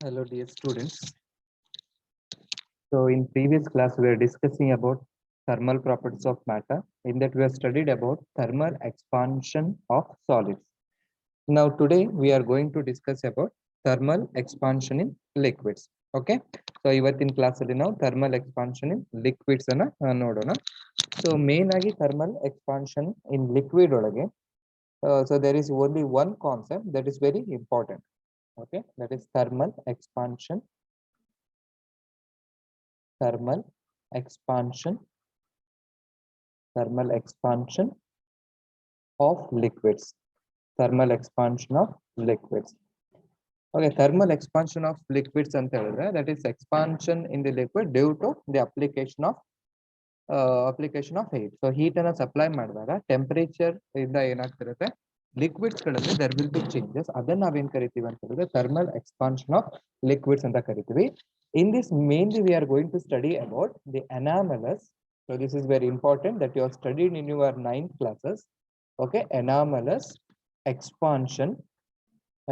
Hello, dear students. So, in previous class, we are discussing about thermal properties of matter. In that, we have studied about thermal expansion of solids. Now, today we are going to discuss about thermal expansion in liquids. Okay. So, ಇವತ್ತಿನ class ಅಲ್ಲಿ ನಾವು thermal expansion in liquids ಅನ್ನ ನೋಡೋಣ. So, main ಆಗಿ thermal expansion in liquid ಒಳಗೆ so there is only one concept that is very important. Okay, that is thermal expansion thermal expansion of liquids. Thermal expansion of liquids. Okay, thermal expansion of liquids ಅಂತ ಹೇಳಿದ್ರೆ that is expansion in the liquid due to the application of heat. So heat ಅನ್ನ supply ಮಾಡಿದಾಗ temperature ಇಂದ ಏನಾಗ್ತಿರುತ್ತೆ liquids ಗಳಲ್ಲಿ there will be changes. ಅದನ್ನ ನಾವೇನ್ ಕರಿತೀವಿ ಅಂತ ಹೇಳಿದ್ರೆ thermal expansion of liquids ಅಂತ ಕರಿತೀವಿ. In this mainly we are going to study about the anomalous. So this is very important that you have studied in your 9th classes. Okay, expansion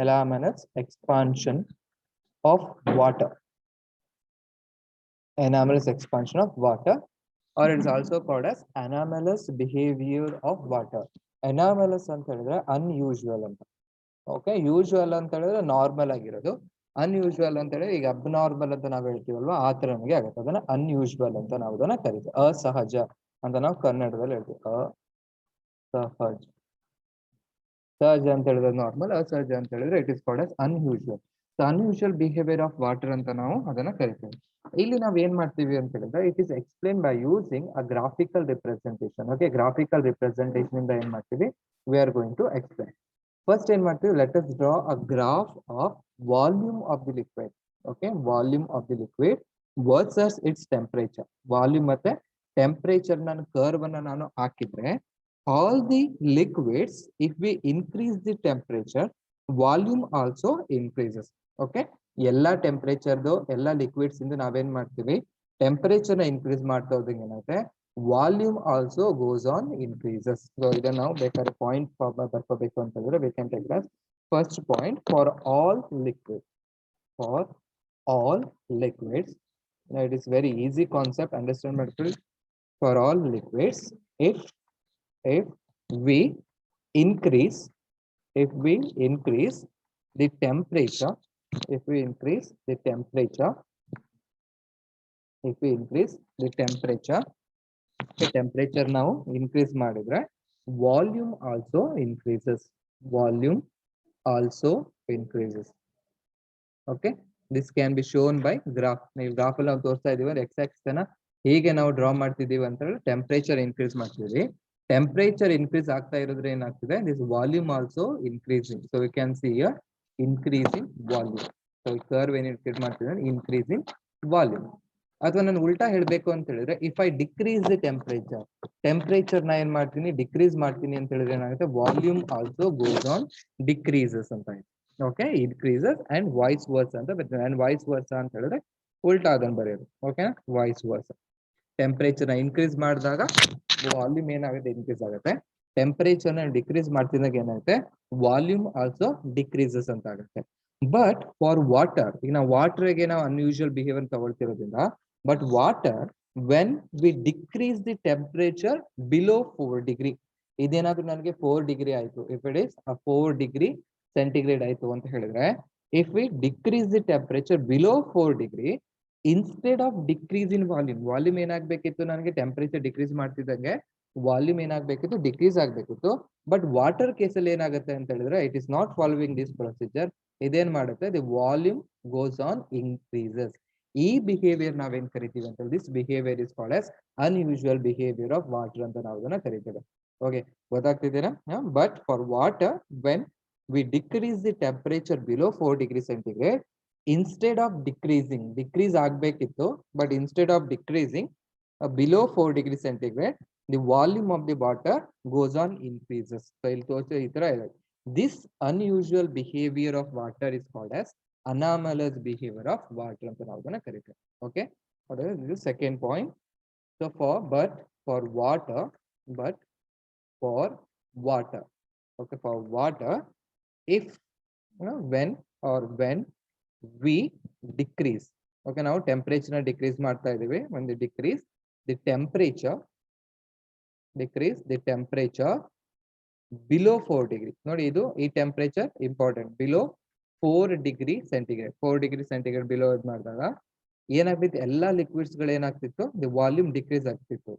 anomalous expansion of water. Anomalous expansion of water, or it is also called as anomalous behavior of water. Anomalous ಅಂತ ಹೇಳಿದ್ರೆ unusual ಅಂತ. Okay, usual ಅಂತ ಹೇಳಿದ್ರೆ normal ಆಗಿರೋದು. Unusual ಅಂತ ಹೇಳಿದ್ರೆ ಈಗ abnormal ಅಂತ ನಾವು ಹೇಳ್ತೀವಲ್ವಾ ಆ ತರ ನಮಗೆ ಆಗುತ್ತೆ. ಅದನ್ನ ಅನ್ಯೂಶುವಲ್ ಅಂತ ನಾವು ಅದನ್ನ ಕರಿತೀವಿ. ಅಸಹಜ ಅಂತ ನಾವು ಕನ್ನಡದಲ್ಲಿ ಹೇಳ್ತೀವಿ. ಅಸಹಜ. ಸಹಜ ಅಂತ ಹೇಳಿದ್ರೆ ನಾರ್ಮಲ್, ಅಸಹಜ ಅಂತ ಹೇಳಿದ್ರೆ it is called as unusual. So unusual behaviour of water ಅಂತ ನಾವು ಅದನ್ನ ಕರಿತೀವಿ. ಇಲ್ಲಿ ನಾವ್ ಏನ್ ಮಾಡ್ತೀವಿ ಅಂತ ಹೇಳಿದ್ರೆ it is explain by using a graphical representation. Okay, graphical representation ಇಂದ ಏನ್ ಮಾಡ್ತೀವಿ, we are going to explain. First ಏನ್ ಮಾಡ್ತೀವಿ, let us draw a graph of volume of the liquid. Okay, volume of the liquid versus its temperature. Volume ಮತ್ತೆ temperature ನಾನು curve ಅನ್ನ ನಾನು ಹಾಕಿದ್ರೆ all the liquids, if we increase the temperature, volume also increases. Okay, ಎಲ್ಲ temperature ಎಲ್ಲ liquids ಇಂದ ನಾವೇನ್ ಮಾಡ್ತೀವಿ, ಟೆಂಪರೇಚರ್ ನ ಇನ್ಕ್ರೀಸ್ ಮಾಡ್ತಾ ಹೋದಂಗೆ ಏನಾಗುತ್ತೆ, volume also goes on increases. So ಇದನ್ನ ನಾವು ಬೇಕಾದ್ರೆ ಪಾಯಿಂಟ್ ಬರ್ಕೋಬೇಕು ಅಂತ ಹೇಳಿದ್ರೆ we can take as first point for all liquids. Now it is very easy concept, understand ಮಾಡ್ಕೊಳ್ಳಿ. For all liquids, if we increase the temperature, if we increase the temperature the temperature ನಾವು increase ಮಾಡಿದ್ರೆ volume also increases. Okay, this can be shown by graph. ನೀವು graph ಅಲ್ಲಿ ನಾವು ತೋರಿಸ್ತಾ ಇದೀವಿ X Axis ಅನ್ನ ಹೀಗೆ ನಾವು ಡ್ರಾ ಮಾಡ್ತಿದೀವಿ ಅಂತ ಹೇಳಿ ಟೆಂಪರೇಚರ್ ಇನ್ಕ್ರೀಸ್ ಮಾಡ್ತಿದೀವಿ. ಟೆಂಪರೇಚರ್ ಇನ್ಕ್ರೀಸ್ ಆಗ್ತಾ ಇರೋದ್ರೆ ಏನಾಗ್ತಿದೆ, this volume also increasing. So we can see here increasing volume. So ಈ ಕರ್ವ್ ಏನ್ ಕ್ರಿಯೇಟ್ ಮಾಡ್ತಿದ್ರೆ ಇನ್ಕ್ರೀಸಿಂಗ್ ವಾಲ್ಯೂಮ್. ಅಥವಾ ನಾನು ಉಲ್ಟಾ ಹೇಳ್ಬೇಕು ಅಂತ ಹೇಳಿದ್ರೆ if I decrease the temperature ನ ಏನ್ ಮಾಡ್ತೀನಿ, ಡಿಕ್ರೀಸ್ ಮಾಡ್ತೀನಿ ಅಂತ ಹೇಳಿದ್ರೆ ಏನಾಗುತ್ತೆ, volume also goes on decreases ಅಂತ ಇದೆ. Okay, increases and vice versa ಅಂತ ಬರ್ತದೆ. ಅಂಡ್ ವಾಯ್ಸ್ ವರ್ಸ್ ಅಂತ ಹೇಳಿದ್ರೆ ಉಲ್ಟಾ ಅದನ್ನ ಬರೆಯೋದು. Okay, vice versa. ಟೆಂಪರೇಚರ್ ನ ಇನ್ಕ್ರೀಸ್ ಮಾಡಿದಾಗ ವಾಲ್ಯೂಮ್ ಏನಾಗುತ್ತೆ, ಇನ್ಕ್ರೀಸ್ ಆಗುತ್ತೆ. ಟೆಂಪರೇಚರ್ ನ ಡಿಕ್ರೀಸ್ ಮಾಡ್ತಿದ್ದಾಗ ಏನಾಗುತ್ತೆ, ವಾಲ್ಯೂಮ್ ಆಲ್ಸೋ ಡಿಕ್ರೀಸಸ್ ಅಂತ ಆಗುತ್ತೆ. ಬಟ್ ಫಾರ್ ವಾಟರ್, ಈಗ ನಾವು ವಾಟರ್ಗೆ ನಾವು ಅನ್ಯೂಶುವಲ್ ಬಿಹೇವಿಯರ್ ತಗೊಳ್ತಿರೋದ್ರಿಂದ, but water when we decrease the temperature below 4 degree, ಇದೇನಾದ್ರೂ ನನಗೆ 4 ಡಿಗ್ರಿ ಆಯ್ತು, if it is 4 degree centigrade ಆಯ್ತು ಅಂತ ಹೇಳಿದ್ರೆ, if we decrease the temperature below 4 degree, instead of decrease in volume ಏನಾಗಬೇಕಿತ್ತು, ನನಗೆ ಟೆಂಪರೇಚರ್ ಡಿಕ್ರೀಸ್ ಮಾಡ್ತಿದ್ದಂಗೆ ವಾಲ್ಯೂಮ್ ಏನಾಗಬೇಕಿತ್ತು, ಡಿಕ್ರೀಸ್ ಆಗಬೇಕಿತ್ತು. ಬಟ್ ವಾಟರ್ ಕೇಸಲ್ಲಿ ಏನಾಗುತ್ತೆ ಅಂತ ಹೇಳಿದ್ರೆ it is not following this procedure. ಇದೇನ್ ಮಾಡುತ್ತೆ, the volume goes on increases. ಈ ಬಿಹೇವಿಯರ್ ನಾವೇನ್ ಕರಿತೀವಿ ಅಂತ ಹೇಳಿ, this behaviour is called as unusual behaviour of water ಅಂತ ನಾವು ಅದನ್ನ ಕರಿತೇವೆ. ಓಕೆ, ಗೊತ್ತಾಗ್ತಿದ್ದೀರಾ? But for water when we decrease the temperature below 4 degrees centigrade, instead of decrease ಆಗ್ಬೇಕಿತ್ತು, but instead of decreasing below 4 degrees centigrade, the volume of the water goes on increases. So ಇಲ್ಲಿ ತೋರಿಸೋ ಈ ತರ ಇದೆ. This unusual behavior of water is called as anomalous behavior of water ಅಂತ ನಾವು ಅದನ್ನ ಕರಿತೇವೆ. Okay, this is second point. So for water, okay, for water, if when we decrease. Okay, ನಾವು ಟೆಂಪರೇಚರ್ ನ ಡಿಕ್ರೀಸ್ ಮಾಡ್ತಾ ಇದೀವಿ. when they decrease the temperature below 4 degree. ನೋಡಿ ಇದು ಈ temperature important. Below 4 degree centigrade, 4 degree centigrade below ಇದು ಮಾಡಿದಾಗ ಏನಾಗ್ತಿತ್ತು, ಎಲ್ಲಾ ಲಿಕ್ವಿಡ್ಸ್ ಗಳು ಏನಾಗ್ತಿತ್ತು, ದಿ ವಾಲ್ಯೂಮ್ ಡಿಕ್ರೀಸ್ ಆಗ್ತಿತ್ತು.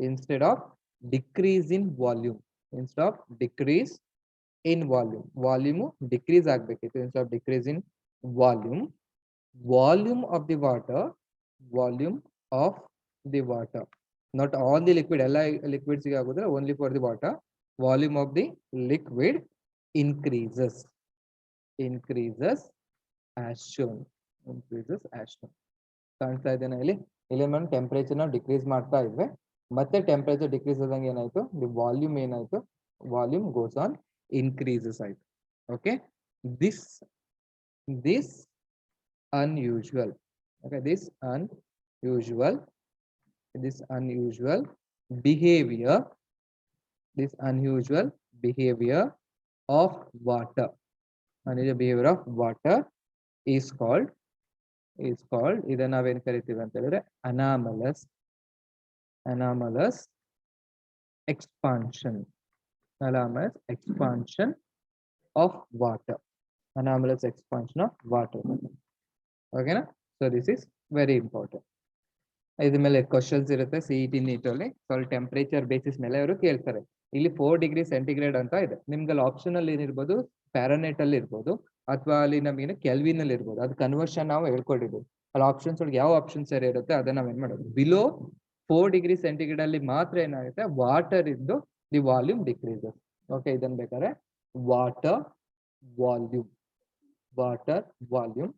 instead of decrease in volume, instead of decrease in volume decrease ಆಗ್ಬೇಕಿತ್ತು. instead of decrease in volume of the water, not all the liquid, ಎಲ್ಲ liquids ಗೆ ಆಗೋದ್ರೆ only for the water, volume of the liquid increases as shown. ಕಾಣ್ತಾ ಇದೆನಾ ಇಲ್ಲಿ మనం temperature ನ decrease ಮಾಡ್ತಾ ಇದ್ವಿ. ಮತ್ತೆ ಟೆಂಪರೇಚರ್ ಡಿಕ್ರೀಸ್ ಆದಂಗೆ ಏನಾಯ್ತು, ದಿ ವಾಲ್ಯೂಮ್ ಏನಾಯ್ತು, ವಾಲ್ಯೂಮ್ ಗೋಸ್ ಆನ್ ಇನ್ಕ್ರೀಸಸ್ ಆಯ್ತು. Okay, this unusual behavior of water, is called ಇದನ್ನ ನಾವೇನ್ ಕರಿತೀವಿ ಅಂತ ಹೇಳಿದ್ರೆ anomalous expansion of water. ಓಕೆನಾ? So this is very important. ಇದ್ರ ಮೇಲೆ ಕ್ವಶನ್ಸ್ ಇರುತ್ತೆ ಸಿಇಟಿ ನೀಟ್ ಅಲ್ಲಿ. ಸೊ ಟೆಂಪರೇಚರ್ ಬೇಸಿಸ್ ಮೇಲೆ ಅವರು ಕೇಳ್ತಾರೆ. ಇಲ್ಲಿ 4 ಡಿಗ್ರಿ ಸೆಂಟಿಗ್ರೇಡ್ ಅಂತ ಇದೆ. ನಿಮ್ಗೆ ಅಲ್ಲಿ ಆಪ್ಷನ್ ಅಲ್ಲಿ ಏನಿರ್ಬೋದು, ಫ್ಯಾರನೈಟ್ ಅಲ್ಲಿ ಇರ್ಬೋದು, ಅಥವಾ ಅಲ್ಲಿ ನಮಗೆ ಕೆಲ್ವಿನ್ ಅಲ್ಲಿ ಇರ್ಬೋದು. ಅದು ಕನ್ವರ್ಷನ್ ನಾವು ಹೇಳ್ಕೊಂಡಿದ್ವಿ. ಅಲ್ಲಿ ಆಪ್ಷನ್ಸ್ ಒಳಗೆ ಯಾವ ಆಪ್ಷನ್ ಸರಿ ಇರುತ್ತೆ ಅದನ್ನ ನಾವ್ ಏನ್ ಮಾಡೋದು, ಬಿಲೋ 4 ಡಿಗ್ರಿ ಸೆಂಟಿಗ್ರೇಡ್ ಅಲ್ಲಿ ಮಾತ್ರ ಏನಾಗುತ್ತೆ, ವಾಟರ್ ಇದ್ದು ದಿ ವಾಲ್ಯೂಮ್ ಡಿಕ್ರೀಸಸ್. ಓಕೆ, ಇದನ್ನ ಬೇಕಾದ್ರೆ water volume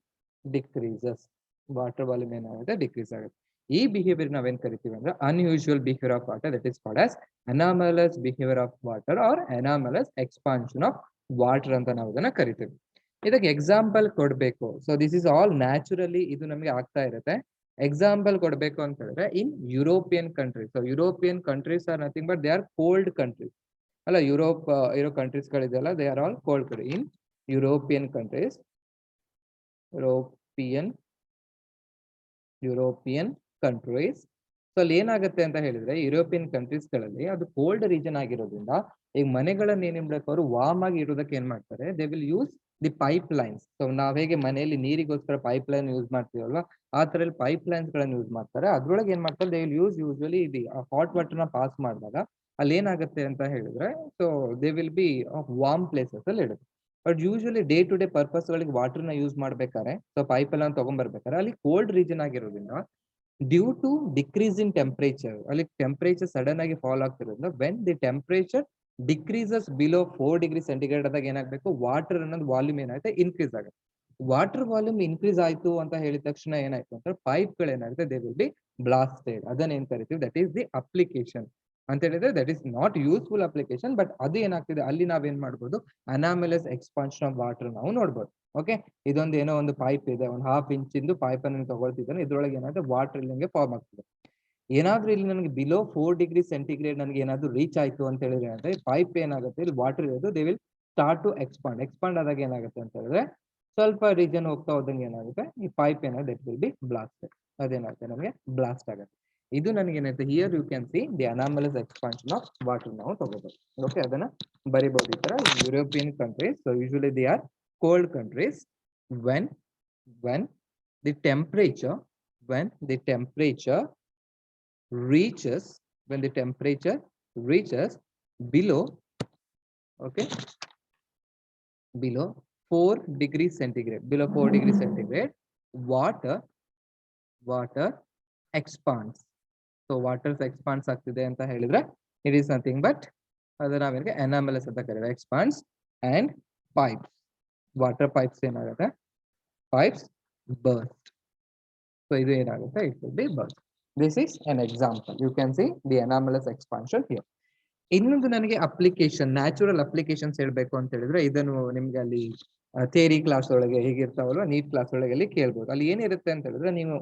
decreases, water volume ಏನಾಗುತ್ತೆ, ಡಿಕ್ರೀಸ್ ಆಗುತ್ತೆ. ಈ ಬಿಹೇವಿಯರ್ ನಾವೇನ್ ಕರಿತೀವಿ ಅಂದ್ರೆ unusual behaviour of water, that is called as anomalous behaviour of water or anomalous expansion of water ಅಂತ ನಾವು ಇದನ್ನ ಕರಿತೀವಿ. ಇದಕ್ಕೆ ಎಕ್ಸಾಂಪಲ್ ಕೊಡ್ಬೇಕು. So this is all naturally ಇದು ನಮಗೆ ಆಗ್ತಾ ಇರುತ್ತೆ. ಎಕ್ಸಾಂಪಲ್ ಕೊಡ್ಬೇಕು ಅಂತ ಹೇಳಿದ್ರೆ in European countries. So European countries are nothing but they are cold countries. ಅಲ್ಲ, ಯುರೋಪ್ ಇರೋ ಕಂಟ್ರೀಸ್ ಗಳಿದೆಯಲ್ಲ, they are all cold countries. In European countries, European countries. So ಅಲ್ಲಿ ಏನಾಗುತ್ತೆ ಅಂತ ಹೇಳಿದ್ರೆ, ಯುರೋಪಿಯನ್ ಕಂಟ್ರೀಸ್ ಗಳಲ್ಲಿ ಅದು ಕೋಲ್ಡ್ ರೀಜನ್ ಆಗಿರೋದ್ರಿಂದ ಈಗ ಮನೆಗಳನ್ನ ಏನ್ ಮಾಡ್ಬೇಕು, ಅವರು ವಾರ್ಮ್ ಆಗಿ ಇರೋದಕ್ಕೆ ಏನ್ ಮಾಡ್ತಾರೆ, they will use the pipe lines. So ನಾವ್ ಹೇಗೆ ಮನೆಯಲ್ಲಿ ನೀರಿಗೋಸ್ಕರ ಪೈಪ್ ಲೈನ್ ಯೂಸ್ ಮಾಡ್ತೀವಲ್ವಾ, ಆ ತರ ಪೈಪ್ ಲೈನ್ಸ್ ಗಳನ್ನ ಯೂಸ್ ಮಾಡ್ತಾರೆ. ಅದ್ರೊಳಗೆ ಏನ್ ಮಾಡ್ತಾರೆ, they will use usually the hot water ನ ಪಾಸ್ ಮಾಡಿದಾಗ ಅಲ್ಲಿ ಏನಾಗುತ್ತೆ ಅಂತ ಹೇಳಿದ್ರೆ, so they will be warm places ಅಲ್ಲಿ ಇಡುತ್ತೆ. But usually day to day purpose ಗಳಿಗೆ ವಾಟರ್ ನ ಯೂಸ್ ಮಾಡ್ಬೇಕಾದ್ರೆ, ಸೊ ಪೈಪ್ ಎಲ್ಲ ತಗೊಂಡ್ಬರ್ಬೇಕಾದ್ರೆ ಅಲ್ಲಿ ಕೋಲ್ಡ್ ರೀಜನ್ ಆಗಿರೋದ್ರಿಂದ due to decrease in temperature, ಅಲ್ಲಿ ಟೆಂಪರೇಚರ್ ಸಡನ್ ಆಗಿ ಫಾಲ್ ಆಗ್ತಿರೋದ್ರಿಂದ when the temperature decreases below 4 degree centigrade ಆದಾಗ ಏನಾಗಬೇಕು, ವಾಟರ್ ಅನ್ನೋದು ವಾಲ್ಯೂಮ್ ಏನಾಗುತ್ತೆ, ಇನ್ಕ್ರೀಸ್ ಆಗುತ್ತೆ. ವಾಟರ್ ವಾಲ್ಯೂಮ್ ಇನ್ಕ್ರೀಸ್ ಆಯ್ತು ಅಂತ ಹೇಳಿದ ತಕ್ಷಣ ಏನಾಯ್ತು ಅಂತ ಪೈಪ್ ಗಳು ಏನಾಗುತ್ತೆ, ದೇ ವಿಲ್ ಬಿ ಬ್ಲಾಸ್ಟೆಡ್. ಅದನ್ನ ಏನ್ ಕರಿತೀವಿ, ದಟ್ ಈಸ್ ದಿ ಅಪ್ಲಿಕೇಶನ್ ಅಂತ ಹೇಳಿದ್ರೆ, that is not useful application. But ಅದು ಏನಾಗ್ತಿದೆ, ಅಲ್ಲಿ ನಾವೇನ್ ಮಾಡ್ಬೋದು, ಅನಾಮಲಸ್ ಎಕ್ಸ್ಪಾನ್ಷನ್ ಆಫ್ ವಾಟರ್ ನಾವು ನೋಡ್ಬೋದು. ಓಕೆ, ಇದೊಂದು ಏನೋ ಒಂದು ಪೈಪ್ ಇದೆ, ಒಂದು 1/2 ಇಂಚ್ ಇಂದು ಪೈಪ್ ಅನ್ನು ತಗೊಳ್ತಿದ್ದಾನೆ. ಇದ್ರೊಳಗೆ ಏನಾಗುತ್ತೆ, ವಾಟರ್ ಇಲ್ಲಿಂಗೆ ಫಾರ್ಮ್ ಆಗ್ತದೆ. ಏನಾದ್ರೂ ಇಲ್ಲಿ ನನಗೆ ಬಿಲೋ 4 ಡಿಗ್ರಿ ಸೆಂಟಿಗ್ರೇಡ್ ನನಗೆ ಏನಾದ್ರು ರೀಚ್ ಆಯ್ತು ಅಂತ ಹೇಳಿದ್ರೆ ಅಂದ್ರೆ ಪೈಪ್ ಏನಾಗುತ್ತೆ, ಇಲ್ಲಿ ವಾಟರ್ ಇರೋದು they will start to expand ಆದಾಗ ಏನಾಗುತ್ತೆ ಅಂತ ಹೇಳಿದ್ರೆ, ಸ್ವಲ್ಪ ರೀಜನ್ ಹೋಗ್ತಾ ಹೋದಂಗೆ ಏನಾಗುತ್ತೆ, ಈ ಪೈಪ್ ಏನಾಗುತ್ತೆ, ದಟ್ ವಿಲ್ ಬಿ ಬ್ಲಾಸ್ಟೆಡ್. ಅದೇನಾಗುತ್ತೆ, ನಮಗೆ ಬ್ಲಾಸ್ಟ್ ಆಗುತ್ತೆ. ಇದು ನನಗೆ ಏನಾಯ್ತು, here you can see the anomalous expansion of water ನಾವು ತಗೋಬಹುದು. ಓಕೆ, ಅದನ್ನ ಬರಿಬಹುದು ಈ ತರ. European countries, so usually they are cold countries when the temperature reaches below, okay, below 4 degrees centigrade, water expands. So water expands ಆಗ್ತಿದೆ ಅಂತ ಹೇಳಿದ್ರೆ it is nothing but ಅದನ್ನ ನಾವೇನಿಗೆ ಅನಾಮಲಸ್ ಅಂತ ಕರೀತೀವಿ, expands. And pipes, water pipes ಏನಾಗುತ್ತೆ, pipes burst. So ಇದು ಏನಾಗುತ್ತೆ, it will be burst. This is an example. You can see the anomalous expansion here. ಇನ್ನೊಂದು ನನಗೆ ಅಪ್ಲಿಕೇಶನ್, ನ್ಯಾಚುರಲ್ ಅಪ್ಲಿಕೇಶನ್ಸ್ ಹೇಳ್ಬೇಕು ಅಂತ ಹೇಳಿದ್ರೆ, ಇದನ್ನು ನಿಮ್ಗೆ ಅಲ್ಲಿ ಥಿಯರಿ ಕ್ಲಾಸ್ ಒಳಗೆ ಹೇಗಿರ್ತಾವಲ್ವ, ನೀಟ್ ಕ್ಲಾಸ್ ಒಳಗೆ ಅಲ್ಲಿ ಕೇಳ್ಬೋದು. ಅಲ್ಲಿ ಏನಿರುತ್ತೆ ಅಂತ ಹೇಳಿದ್ರೆ, ನೀವು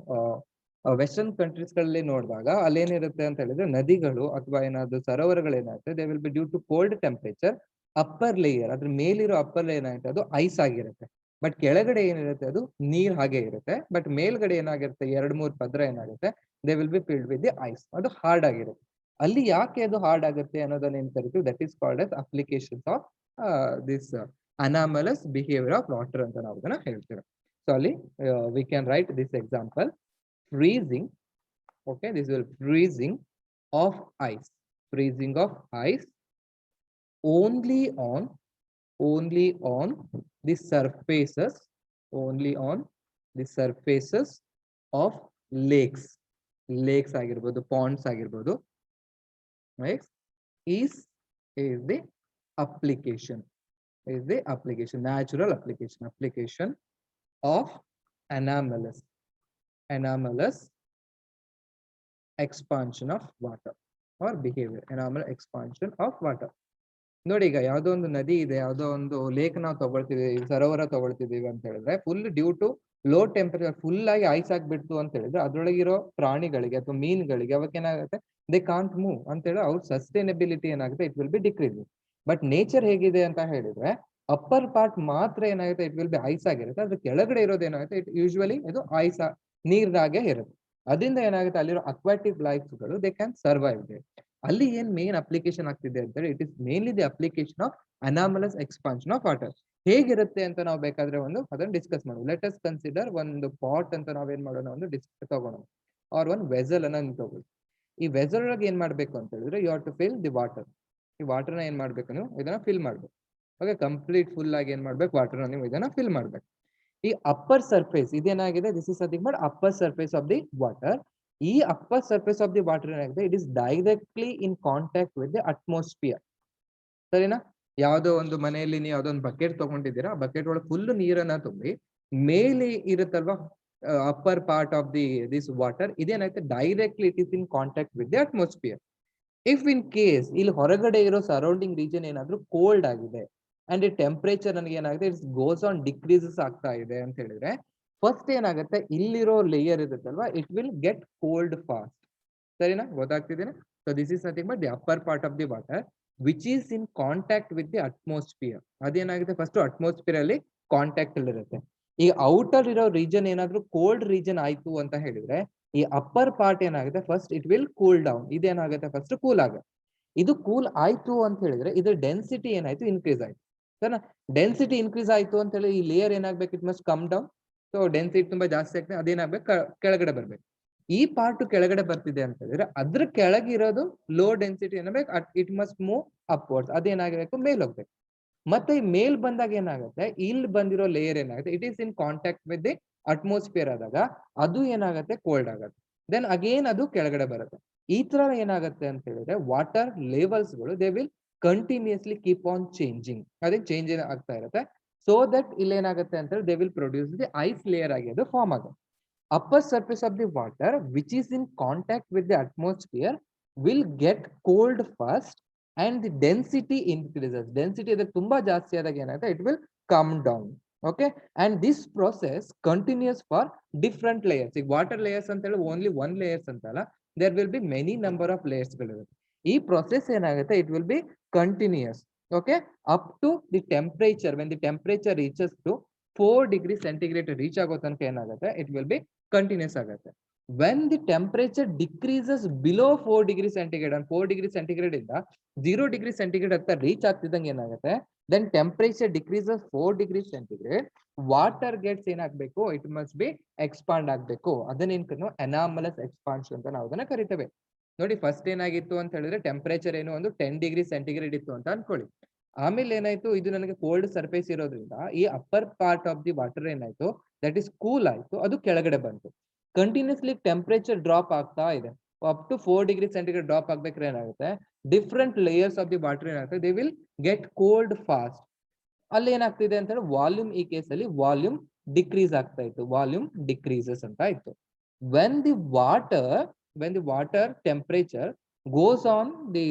ವೆಸ್ಟರ್ನ್ ಕಂಟ್ರೀಸ್ ಗಳಲ್ಲಿ ನೋಡಿದಾಗ ಅಲ್ಲಿ ಏನಿರುತ್ತೆ ಅಂತ ಹೇಳಿದ್ರೆ, ನದಿಗಳು ಅಥವಾ ಏನಾದ್ರು ಸರೋವರಗಳೇನಾಗುತ್ತೆ, they will be due to cold temperature, upper layer, ಅದ್ರ ಮೇಲಿರೋ ಅಪ್ಪರ್ ಲೇಯರ್ ಏನಾಗುತ್ತೆ, ಅದು ಐಸ್ ಆಗಿರುತ್ತೆ. ಬಟ್ ಕೆಳಗಡೆ ಏನಿರುತ್ತೆ ಅದು ನೀರ್ ಹಾಗೆ ಇರುತ್ತೆ. ಬಟ್ ಮೇಲ್ಗಡೆ ಏನಾಗಿರುತ್ತೆ 2-3 ಪದ್ರ ಏನಾಗುತ್ತೆ they will be filled with the eyes. ಅದು ಹಾರ್ಡ್ ಆಗಿರುತ್ತೆ. ಅಲ್ಲಿ ಯಾಕೆ ಅದು ಹಾರ್ಡ್ ಆಗುತ್ತೆ ಅನ್ನೋದನ್ನ ಏನ್ ಕರಿತೀವಿ, that is called as applications of this anomalous behaviour of water ಅಂತ ನಾವು ಅದನ್ನ ಹೇಳ್ತೇವೆ. ಸೊ ಅಲ್ಲಿ we can write this example, freezing. Okay, this will freezing of ice. Freezing of ice only on the surfaces, only on the surfaces of lakes ಆಗಿರ್ಬೋದು, ponds ಆಗಿರ್ಬೋದು, right? is the application, natural application of anomalous expansion of water or behavior, anomalous expansion of water. ನೋಡಿ, ಈಗ ಯಾವ್ದೋ ಒಂದು ನದಿ ಇದೆ, ಯಾವ್ದೋ ಒಂದು ಲೇಕ್ ನಾವು ತಗೊಳ್ತಿದೀವಿ, ಸರೋವರ ತಗೊಳ್ತಿದೀವಿ ಅಂತ ಹೇಳಿದ್ರೆ, full due to low temperature full ಆಗಿ ಐಸ್ ಆಗ್ಬಿಡ್ತು ಅಂತ ಹೇಳಿದ್ರೆ ಅದ್ರೊಳಗಿರೋ ಪ್ರಾಣಿಗಳಿಗೆ ಅಥವಾ ಮೀನುಗಳಿಗೆ ಅವಕ್ಕೆ ಏನಾಗುತ್ತೆ, ದೇ ಕಾಂಟ್ ಮೂವ್ ಅಂತ ಹೇಳಿ ಅವ್ರ ಸಸ್ಟೈನಬಿಲಿಟಿ ಏನಾಗುತ್ತೆ, it will be decrease. But nature ಹೇಗಿದೆ ಅಂತ ಹೇಳಿದ್ರೆ ಅಪ್ಪರ್ ಪಾರ್ಟ್ ಮಾತ್ರ ಏನಾಗುತ್ತೆ, ಇಟ್ ವಿಲ್ ಬಿ ಐಸ್ ಆಗಿರುತ್ತೆ. ಅದ್ರ ಕೆಳಗಡೆ ಇರೋದು ಏನಾಗುತ್ತೆ, ಇಟ್ ಯೂಶುವಲಿ ಇದು ಐಸ್ ನೀರ್ನಾಗೆ ಇರುತ್ತೆ. ಅದರಿಂದ ಏನಾಗುತ್ತೆ, ಅಲ್ಲಿರೋ ಅಕ್ವಾಟಿಕ್ ಲೈಫ್ಸ್ ಗಳು ದೇ ಕ್ಯಾನ್ ಸರ್ವೈವ್ ದೇ. ಅಲ್ಲಿ ಏನ್ ಮೇನ್ ಅಪ್ಲಿಕೇಶನ್ ಆಗ್ತಿದೆ ಅಂತ ಹೇಳಿ, it is mainly the application of anomalous expansion of water. ಹೇಗಿರುತ್ತೆ ಅಂತ ನಾವು ಬೇಕಾದ್ರೆ ಅದನ್ನ ಡಿಸ್ಕಸ್ ಮಾಡೋಣ. ಲೆಟ್ ಅಸ್ ಕನ್ಸಿಡರ್ ಒಂದು ಪಾಟ್ ಅಂತ ನಾವೇನ್ ಮಾಡೋಣ, ಒಂದು ತಗೋಣ, ಆರ್ ಒನ್ ವೆಸಲ್ ಅನ್ನ ತಗೊಳ್ಳಿ. ಈ ವೆಸಲ್ ಒಳಗೆ ಏನ್ ಮಾಡ್ಬೇಕು ಅಂತ ಹೇಳಿದ್ರೆ, you have to fill the water. ಈ ವಾಟರ್ನ ಏನ್ ಮಾಡ್ಬೇಕು, ನೀವು ಇದನ್ನ ಫಿಲ್ ಮಾಡ್ಬೇಕು. ಓಕೆ, ಕಂಪ್ಲೀಟ್ ಫುಲ್ ಆಗಿ ಏನ್ ಮಾಡ್ಬೇಕು, ವಾಟರ್ನ ನೀವು ಇದನ್ನ ಫಿಲ್ ಮಾಡ್ಬೇಕು. ಈ ಅಪ್ಪರ್ ಸರ್ಫೇಸ್ ಇದೇನಾಗಿದೆ, this is nothing but upper surface of the water. ಈ upper surface of the water ಏನಾಗಿದೆ, it is directly in contact with the atmosphere. ಸರಿನಾ? ಯಾವ್ದೋ ಒಂದು ಮನೆಯಲ್ಲಿ ನೀವು ಯಾವ್ದೋ ಒಂದು ಬಕೆಟ್ ತಗೊಂಡಿದ್ದೀರಾ, ಬಕೆಟ್ ಒಳಗೆ ಫುಲ್ ನೀರನ್ನ ತುಂಬಿ ಮೇಲೆ ಇರುತ್ತಲ್ವಾ upper part of this water, ಇದೇನಾಗುತ್ತೆ directly it is in contact with the atmosphere. If in case ಇಲ್ಲಿ ಹೊರಗಡೆ ಇರೋ ಸರೌಂಡಿಂಗ್ ರೀಜನ್ ಏನಾದ್ರೂ ಕೋಲ್ಡ್ ಆಗಿದೆ ಅಂಡ್ ಈ ಟೆಂಪರೇಚರ್ ನನಗೆ ಏನಾಗುತ್ತೆ, ಇಟ್ಸ್ ಗೋಸ್ ಆನ್ ಡಿಕ್ರೀಸಸ್ ಆಗ್ತಾ ಇದೆ ಅಂತ ಹೇಳಿದ್ರೆ, ಫಸ್ಟ್ ಏನಾಗುತ್ತೆ, ಇಲ್ಲಿರೋ ಲೇಯರ್ ಇರುತ್ತಲ್ವಾ, it will get cold fast. ಸರಿನಾ? ಗೊತ್ತಾಗ್ತಿದ್ದೇನೆ? So this is nothing but the upper part of the water which is in contact with the atmosphere. ಅದೇನಾಗುತ್ತೆ, ಫಸ್ಟ್ ಅಟ್ಮಾಸ್ಫಿಯರ್ ಅಲ್ಲಿ ಕಾಂಟ್ಯಾಕ್ಟ್ ಅಲ್ಲಿ ಇರುತ್ತೆ. ಈ ಔಟರ್ ಇರೋ ರೀಜನ್ ಏನಾದ್ರೂ ಕೋಲ್ಡ್ ರೀಜನ್ ಆಯ್ತು ಅಂತ ಹೇಳಿದ್ರೆ, ಈ ಅಪ್ಪರ್ ಪಾರ್ಟ್ ಏನಾಗುತ್ತೆ, first it will cool down. ಇದೇನಾಗುತ್ತೆ, ಫಸ್ಟ್ ಕೂಲ್ ಆಗುತ್ತೆ. ಇದು ಕೂಲ್ ಆಯ್ತು ಅಂತ ಹೇಳಿದ್ರೆ ಇದ್ರ ಡೆನ್ಸಿಟಿ ಏನಾಯ್ತು, ಇನ್ಕ್ರೀಸ್ ಆಯ್ತು. ಸರಿನಾ? ಡೆನ್ಸಿಟಿ ಇನ್ಕ್ರೀಸ್ ಆಯ್ತು ಅಂತ ಹೇಳಿ ಈ ಲೇಯರ್ ಏನಾಗ್ಬೇಕು, it must come down. So density ತುಂಬಾ ಜಾಸ್ತಿ ಆಗ್ತದೆ, ಅದೇನಾಗ್ಬೇಕು, ಕೆಳಗಡೆ ಬರ್ಬೇಕು. ಈ ಪಾರ್ಟ್ ಕೆಳಗಡೆ ಬರ್ತಿದೆ ಅಂತ ಹೇಳಿದ್ರೆ ಅದ್ರ ಕೆಳಗಿರೋದು ಲೋ ಡೆನ್ಸಿಟಿ ಏನಾಗಬೇಕು, ಇಟ್ ಮಸ್ಟ್ ಮೂವ್ ಅಪ್ವರ್ಡ್ಸ್. ಅದೇನಾಗಬೇಕು, ಮೇಲ್ ಹೋಗ್ಬೇಕು. ಮತ್ತೆ ಮೇಲ್ ಬಂದಾಗ ಏನಾಗುತ್ತೆ, ಇಲ್ಲಿ ಬಂದಿರೋ ಲೇಯರ್ ಏನಾಗುತ್ತೆ, it is in contact with the atmosphere ಆದಾಗ ಅದು ಏನಾಗುತ್ತೆ, ಕೋಲ್ಡ್ ಆಗುತ್ತೆ. ದೆನ್ ಅಗೇನ್ ಅದು ಕೆಳಗಡೆ ಬರುತ್ತೆ. ಈ ತರ ಏನಾಗುತ್ತೆ ಅಂತ ಹೇಳಿದ್ರೆ ವಾಟರ್ ಲೆವೆಲ್ಸ್ ಗಳು they will continuously keep on changing. ಅದೇ ಚೇಂಜ್ ಆಗ್ತಾ ಇರುತ್ತೆ. ಸೊ ದಟ್ ಇಲ್ಲಿ ಏನಾಗುತ್ತೆ ಅಂತ ಹೇಳಿ they will produce the eyes layer ಆಗಿ ಅದು ಫಾರ್ಮ್ ಆಗುತ್ತೆ. Upper surface of the water which is in contact with the atmosphere will get cold first and the density increases. Density is tumba ಜಾಸ್ತಿ ಆದಾಗ ಏನಾಗುತ್ತೆ, it will come down. Okay, and this process continues for different layers. ಈಗ water layers ಅಂತ ಹೇಳಿ only one layers ಅಂತಲ್ಲ, there will be many number of layers ಗಳಿರುತ್ತೆ. ಈ process ಏನಾಗುತ್ತೆ, it will be continuous. Okay, up to the temperature, when the temperature reaches to 4 degrees centigrade reach ಆಗೋ ತನಕ ಏನಾಗುತ್ತೆ, it will be continues ಆಗುತ್ತೆ. When the temperature decreases below 4 degree centigrade, 4 degree centigrade ಇಂದ 0 degree centigrade ಹತ್ತ reach ಆಗ್ತಿದ್ದಂಗೆ ಏನಾಗುತ್ತೆ, then temperature decreases 4 degree centigrade, water gets ಏನಾಗಬೇಕು, it must be expand ಆಗಬೇಕು. ಅದನ್ನೇನ್ ಅನಾಮಲಸ್ ಎಕ್ಸ್ಪಾನ್ಷನ್ ಅಂತ ನಾವು ಅದನ್ನ ಕರಿತೇವೆ. ನೋಡಿ, ಫಸ್ಟ್ ಏನಾಗಿತ್ತು ಅಂತ ಹೇಳಿದ್ರೆ ಟೆಂಪರೇಚರ್ ಏನು ಒಂದು 10 ಡಿಗ್ರಿ ಸೆಂಟಿಗ್ರೇಡ್ ಇತ್ತು ಅಂತ ಅನ್ಕೊಳ್ಳಿ. ಆಮೇಲೆ ಏನಾಯ್ತು, ಇದು ನನಗೆ ಕೋಲ್ಡ್ ಸರ್ಫೇಸ್ ಇರೋದ್ರಿಂದ ಈ upper part of the water ಏನಾಯ್ತು, ದಟ್ ಇಸ್ ಕೂಲ್ ಆಯ್ತು, ಅದು ಕೆಳಗಡೆ ಬಂತು. ಕಂಟಿನ್ಯೂಸ್ಲಿ ಟೆಂಪರೇಚರ್ ಡ್ರಾಪ್ ಆಗ್ತಾ ಇದೆ. Up to 4 degree centigrade drop ಆಗ್ಬೇಕಾದ್ರೆ ಏನಾಗುತ್ತೆ, different layers of the water ಏನಾಗುತ್ತೆ, they will get cold fast. ಅಲ್ಲಿ ಏನಾಗ್ತಿದೆ ಅಂತ ಹೇಳಿ ವಾಲ್ಯೂಮ್, ಈ ಕೇಸಲ್ಲಿ ವಾಲ್ಯೂಮ್ ಡಿಕ್ರೀಸ್ ಆಗ್ತಾ ಇತ್ತು, ವಾಲ್ಯೂಮ್ ಡಿಕ್ರೀಸಸ್ ಅಂತ ಇತ್ತು. When the water temperature goes on the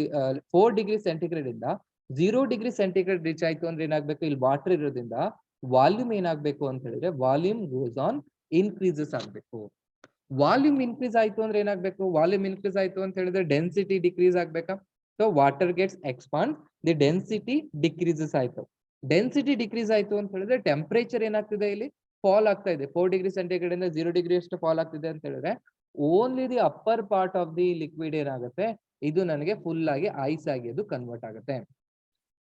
4 degree centigrade ಇಂದ 0 ಡಿಗ್ರಿ ಸೆಂಟಿಗ್ರೇಡ್ ರೀಚ್ ಆಯ್ತು ಅಂದ್ರೆ ಏನಾಗ್ಬೇಕು, ಇಲ್ಲಿ ವಾಟರ್ ಇರೋದ್ರಿಂದ ವಾಲ್ಯೂಮ್ ಏನಾಗ್ಬೇಕು ಅಂತ ಹೇಳಿದ್ರೆ ವಾಲ್ಯೂಮ್ ಗೋಸ್ ಆನ್ ಇನ್ಕ್ರೀಸಸ್ ಆಗ್ಬೇಕು. ವಾಲ್ಯೂಮ್ ಇನ್ಕ್ರೀಸ್ ಆಯ್ತು ಅಂದ್ರೆ ಏನಾಗ್ಬೇಕು, ವಾಲ್ಯೂಮ್ ಇನ್ಕ್ರೀಸ್ ಆಯ್ತು ಅಂತ ಹೇಳಿದ್ರೆ ಡೆನ್ಸಿಟಿ ಡಿಕ್ರೀಸ್ ಆಗ್ಬೇಕಾ. So water gets expand, the density decreases ಆಯ್ತು. ಡೆನ್ಸಿಟಿ ಡಿಕ್ರೀಸ್ ಆಯ್ತು ಅಂತ ಹೇಳಿದ್ರೆ ಟೆಂಪರೇಚರ್ ಏನಾಗ್ತಿದೆ ಇಲ್ಲಿ ಫಾಲ್ ಆಗ್ತಾ ಇದೆ. 4 ಡಿಗ್ರಿ ಸೆಂಟಿಗ್ರೇಡ್ ಇಂದ 0 ಡಿಗ್ರಿ ಅಷ್ಟು ಫಾಲ್ ಆಗ್ತಿದೆ ಅಂತ ಹೇಳಿದ್ರೆ only the upper part of the liquid ಏನಾಗುತ್ತೆ, ಇದು ನನಗೆ ಫುಲ್ ಆಗಿ ಐಸ್ ಆಗಿ ಅದು ಕನ್ವರ್ಟ್ ಆಗುತ್ತೆ.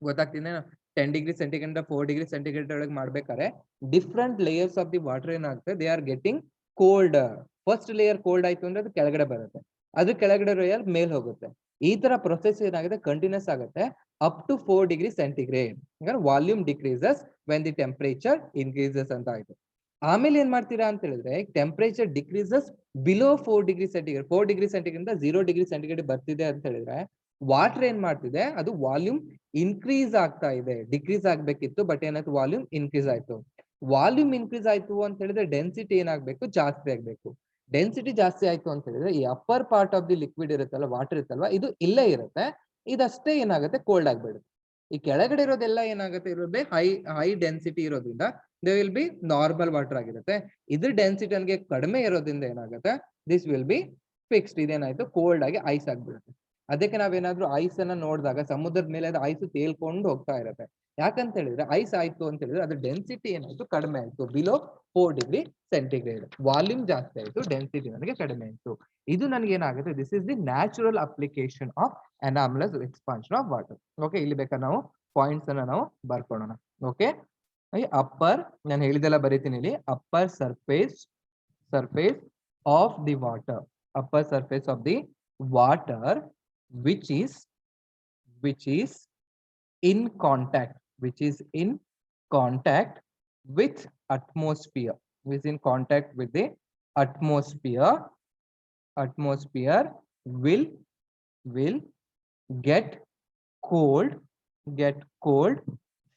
ಗೊತ್ತಾಗ್ತಿದೆ. 10 ಡಿಗ್ರಿ ಸೆಂಟಿಗ್ರೇಡ್ ಇಂದ 4 ಡಿಗ್ರಿ ಸೆಂಟಿಗ್ರೇಡ್ ಒಳಗೆ ಮಾಡ್ಬೇಕಾದ್ರೆ different layers of the water ಏನಾಗುತ್ತೆ, they are getting cold. First layer cold ಆಯ್ತು ಅಂದ್ರೆ ಅದು ಕೆಳಗಡೆ ಬರುತ್ತೆ, ಅದು ಕೆಳಗಡೆ ಲೇಯರ್ ಮೇಲ್ ಹೋಗುತ್ತೆ. ಈ ತರ ಪ್ರೊಸೆಸ್ ಏನಾಗುತ್ತೆ ಕಂಟಿನ್ಯೂಸ್ ಆಗುತ್ತೆ up to 4 degree centigrade. Volume decreases when the temperature increases ಅಂತ ಆಯ್ತು. ಆಮೇಲೆ ಏನ್ ಮಾಡ್ತೀರಾ ಅಂತ ಹೇಳಿದ್ರೆ temperature decreases below 4 degree centigrade. 4 degree centigrade ಇಂದ 0 ಡಿಗ್ರಿ ಸೆಂಟಿಗ್ರೇಡ್ ಬರ್ತಿದೆ ಅಂತ ಹೇಳಿದ್ರೆ ವಾಟರ್ ಏನ್ ಮಾಡ್ತಿದೆ, ಅದು ವಾಲ್ಯೂಮ್ ಇನ್ಕ್ರೀಸ್ ಆಗ್ತಾ ಇದೆ. ಡಿಕ್ರೀಸ್ ಆಗ್ಬೇಕಿತ್ತು, ಬಟ್ ಏನಾಯ್ತು ವಾಲ್ಯೂಮ್ ಇನ್ಕ್ರೀಸ್ ಆಯ್ತು. ವಾಲ್ಯೂಮ್ ಇನ್ಕ್ರೀಸ್ ಆಯ್ತು ಅಂತ ಹೇಳಿದ್ರೆ ಡೆನ್ಸಿಟಿ ಏನಾಗ್ಬೇಕು, ಜಾಸ್ತಿ ಆಗ್ಬೇಕು. ಡೆನ್ಸಿಟಿ ಜಾಸ್ತಿ ಆಯ್ತು ಅಂತ ಹೇಳಿದ್ರೆ ಈ upper part of the liquid ಇರುತ್ತಲ್ಲ, ವಾಟರ್ ಇರುತ್ತಲ್ವಾ, ಇದು ಇಲ್ಲೇ ಇರುತ್ತೆ, ಇದಷ್ಟೇ ಏನಾಗುತ್ತೆ ಕೋಲ್ಡ್ ಆಗ್ಬಿಡುತ್ತೆ. ಈ ಕೆಳಗಡೆ ಇರೋದೆಲ್ಲ ಏನಾಗುತ್ತೆ ಇರೋದೇ ಹೈ ಡೆನ್ಸಿಟಿ ಇರೋದ್ರಿಂದ they will be normal water ಆಗಿರುತ್ತೆ. ಇದ್ರ ಡೆನ್ಸಿಟಿ ನನಗೆ ಕಡಿಮೆ ಇರೋದ್ರಿಂದ ಏನಾಗುತ್ತೆ, ದಿಸ್ ವಿಲ್ ಬಿ ಫಿಕ್ಸ್ಡ್. ಇದೇನಾಯ್ತು ಕೋಲ್ಡ್ ಆಗಿ ಐಸ್ ಆಗ್ಬಿಡುತ್ತೆ. ಅದಕ್ಕೆ ನಾವೇನಾದ್ರೂ ಐಸ್ ಅನ್ನ ನೋಡಿದಾಗ ಸಮುದ್ರದ ಮೇಲೆ ಅದು ಐಸ್ ತೇಲ್ಕೊಂಡು ಹೋಗ್ತಾ ಇರುತ್ತೆ. ಯಾಕಂತ ಹೇಳಿದ್ರೆ ಐಸ್ ಆಯ್ತು ಅಂತ ಹೇಳಿದ್ರೆ ಅದ್ರ ಡೆನ್ಸಿಟಿ ಏನಾಯ್ತು, ಕಡಿಮೆ ಆಯ್ತು. ಬಿಲೋ 4 ಡಿಗ್ರಿ ಸೆಂಟಿಗ್ರೇಡ್ ವಾಲ್ಯೂಮ್ ಜಾಸ್ತಿ ಆಯ್ತು, ಡೆನ್ಸಿಟಿ ನನಗೆ ಕಡಿಮೆ ಆಯ್ತು. ಇದು ನನಗೆ ಏನಾಗುತ್ತೆ, this is the natural application of anomalous expansion of water. Okay, ಇಲ್ಲಿ ಬೇಕಾದ್ರೆ ನಾವು ಪಾಯಿಂಟ್ಸ್ ಅನ್ನ ನಾವು ಬರ್ಕೊಳ್ಳೋಣ. ಓಕೆ, ಅಪ್ಪರ್, ನಾನು ಹೇಳಿದೆಲ್ಲ ಬರೀತೀನಿ ಇಲ್ಲಿ. Upper surface of the water, upper surface of the water which is in contact with atmosphere, which is in contact with the atmosphere will get cold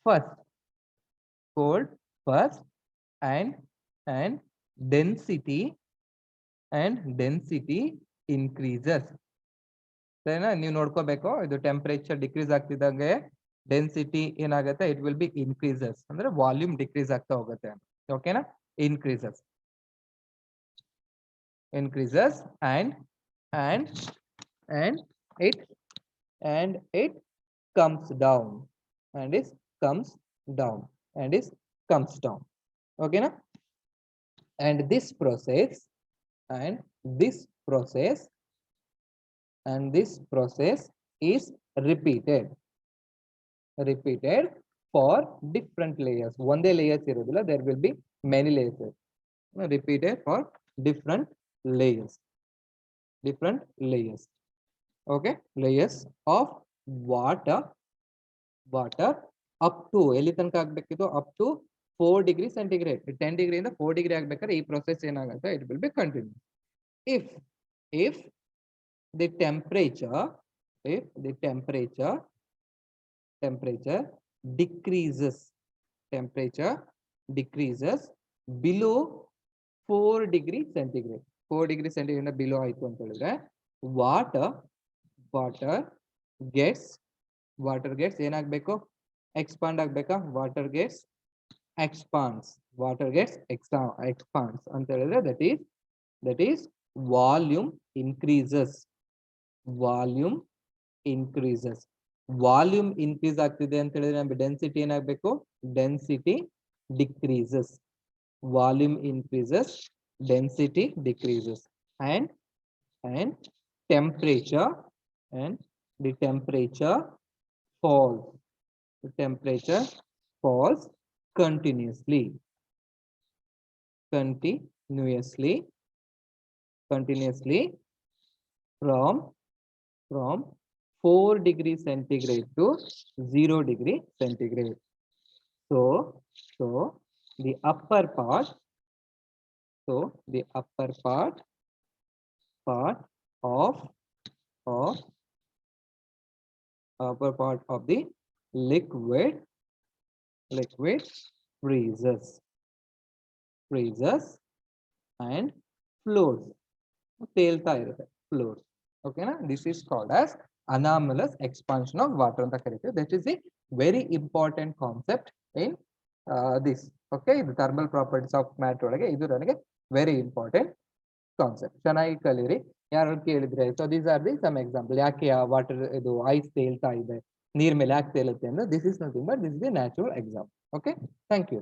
first and density increases. ಸರಿನಾ? ನೀವು ನೋಡ್ಕೋಬೇಕು, ಇದು temperature decrease ಆಗ್ತಿದ್ದಂಗೆ density ಏನಾಗುತ್ತೆ, it will be increases, ಅಂದ್ರೆ volume decrease ಆಗ್ತಾ ಹೋಗುತ್ತೆ. ಓಕೆನಾ? Increases and it comes down ಓಕೆನಾ? and this process is repeated for different layers. ಒಂದೇ layers ಇರೋದಿಲ್ಲ, there will be many layers. Repeated for different layers. Okay, layers of water up to ಎಲ್ಲಿ ತನಕ ಆಗ್ಬೇಕಿತ್ತು, up to 4 degree centigrade. 10 ಡಿಗ್ರಿಯಿಂದ 4 degree ಆಗ್ಬೇಕಾದ್ರೆ ಈ process ಏನಾಗುತ್ತೆ, it will be continue. if the temperature decreases below 4 degree centigrade. 4 degree centigrade below ಆಯ್ತು ಅಂತ ಹೇಳಿದ್ರೆ water gets ಏನಾಗಬೇಕು, expand ಆಗ್ಬೇಕಾ? Water gets expands ಅಂತ ಹೇಳಿದ್ರೆ that is volume increases. Volume increase ಆಗ್ತಿದೆ ಅಂತ ಹೇಳಿದ್ರೆ ನಮಗೆ ಡೆನ್ಸಿಟಿ ಏನಾಗಬೇಕು, density decreases. Volume increases, density decreases. and temperature falls continuously from 4 degree centigrade to 0 degree centigrade. So the upper part of the liquid freezes and flows. ತೇಲ್ತಾ ಇರುತ್ತೆ, flows. ಓಕೆನಾ? This is called as anomalous expansion of water ಅಂತ ಕರಿತೀವಿ. That is the very important concept in this. Okay, ಇದು thermal properties of matter ಒಳಗೆ ಇದು ನನಗೆ very important concept. ಚೆನ್ನಾಗಿ ಕಲೀರಿ. ಯಾರು ಕೇಳಿದ್ರೆ, so these are the some example. ಯಾಕೆ ವಾಟರ್ ಇದು ಐಸ್ ತೇಲ್ತಾ ಇದೆ, ನೀರ್ ಮೇಲೆ ಯಾಕೆ ತೇಲುತ್ತೆ ಅಂದ್ರೆ this is nothing but this is the natural exam. Okay, thank you.